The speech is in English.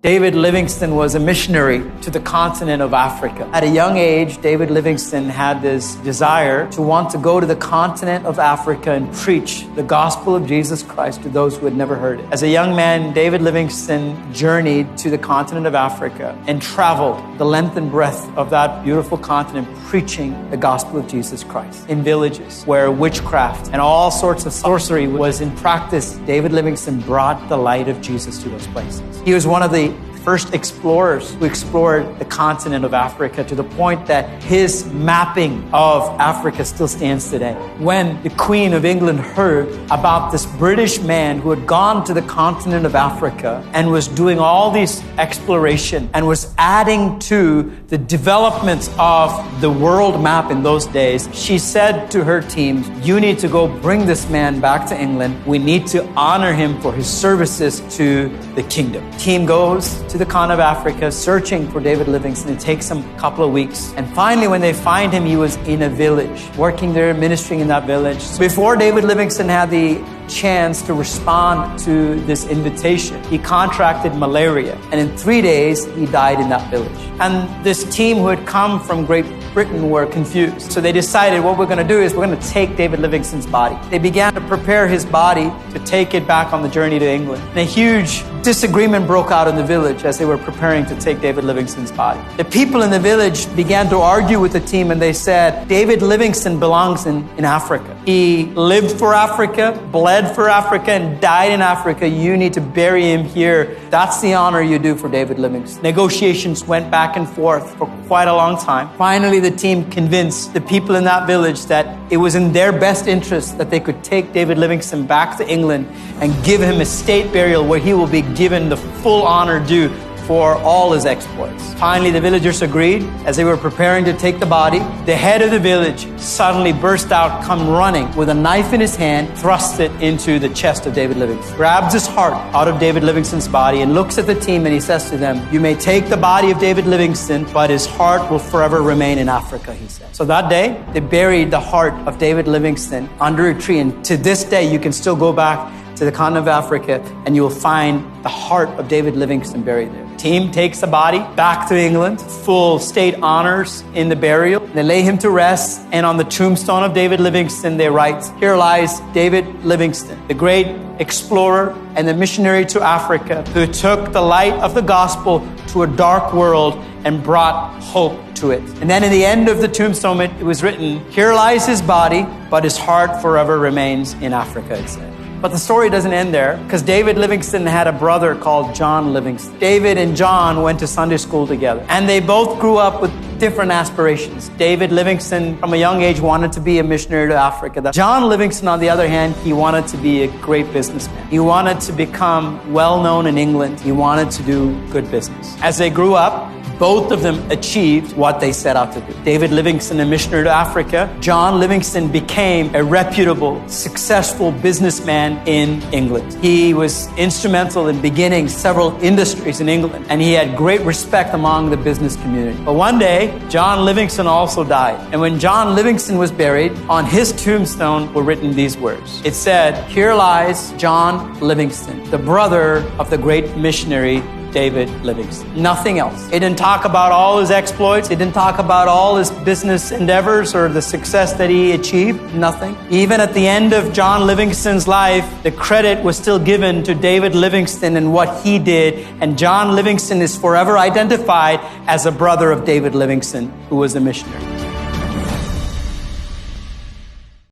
David Livingstone was a missionary to the continent of Africa. At a young age, David Livingstone had this desire to want to go to the continent of Africa and preach the gospel of Jesus Christ to those who had never heard it. As a young man, David Livingstone journeyed to the continent of Africa and traveled the length and breadth of that beautiful continent preaching the gospel of Jesus Christ in villages where witchcraft and all sorts of sorcery was in practice. David Livingstone brought the light of Jesus to those places. He was one of the first explorers who explored the continent of Africa to the point that his mapping of Africa still stands today. When the Queen of England heard about this British man who had gone to the continent of Africa and was doing all these exploration and was adding to the developments of the world map in those days, she said to her teams, "You need to go bring this man back to England. We need to honor him for his services to the kingdom." Team goes to the continent of Africa searching for David Livingstone. It takes them a couple of weeks. And finally, when they find him, he was in a village, working there, ministering in that village. So before David Livingstone had the chance to respond to this invitation, he contracted malaria. And in 3 days, he died in that village. And this team who had come from Great Britain were confused. So they decided what we're going to do is we're going to take David Livingstone's body. They began to prepare his body to take it back on the journey to England. And a huge disagreement broke out in the village as they were preparing to take David Livingstone's body. The people in the village began to argue with the team, and they said, David Livingstone belongs in Africa. He lived for Africa, bled for Africa, and died in Africa. You need to bury him here. That's the honor you do for David Livingstone. Negotiations went back and forth for quite a long time. Finally, the team convinced the people in that village that it was in their best interest that they could take David Livingstone back to England and give him a state burial where he will be given the full honor due for all his exploits. Finally, the villagers agreed. As they were preparing to take the body, the head of the village suddenly burst out, come running with a knife in his hand, thrust it into the chest of David Livingstone, grabs his heart out of David Livingstone's body and looks at the team and he says to them, "You may take the body of David Livingstone, but his heart will forever remain in Africa," he said. So that day, they buried the heart of David Livingstone under a tree, and to this day, you can still go back to the continent of Africa and you will find the heart of David Livingstone buried there. Team takes the body back to England, full state honors in the burial. They lay him to rest, and on the tombstone of David Livingstone, they write, "Here lies David Livingstone, the great explorer and the missionary to Africa, who took the light of the gospel to a dark world and brought hope to it." And then in the end of the tombstone, it was written, "Here lies his body, but his heart forever remains in Africa," it said. But the story doesn't end there, because David Livingstone had a brother called John Livingstone. David and John went to Sunday school together, and they both grew up with different aspirations. David Livingstone, from a young age, wanted to be a missionary to Africa. John Livingstone, on the other hand, he wanted to be a great businessman. He wanted to become well-known in England. He wanted to do good business. As they grew up, both of them achieved what they set out to do. David Livingstone, a missionary to Africa. John Livingstone became a reputable, successful businessman in England. He was instrumental in beginning several industries in England, and he had great respect among the business community. But one day, John Livingstone also died. And when John Livingstone was buried, on his tombstone were written these words. It said, "Here lies John Livingstone, the brother of the great missionary David Livingstone." Nothing else. It didn't talk about all his exploits. It didn't talk about all his business endeavors or the success that he achieved. Nothing. Even at the end of John Livingstone's life, the credit was still given to David Livingstone and what he did. And John Livingstone is forever identified as a brother of David Livingstone, who was a missionary.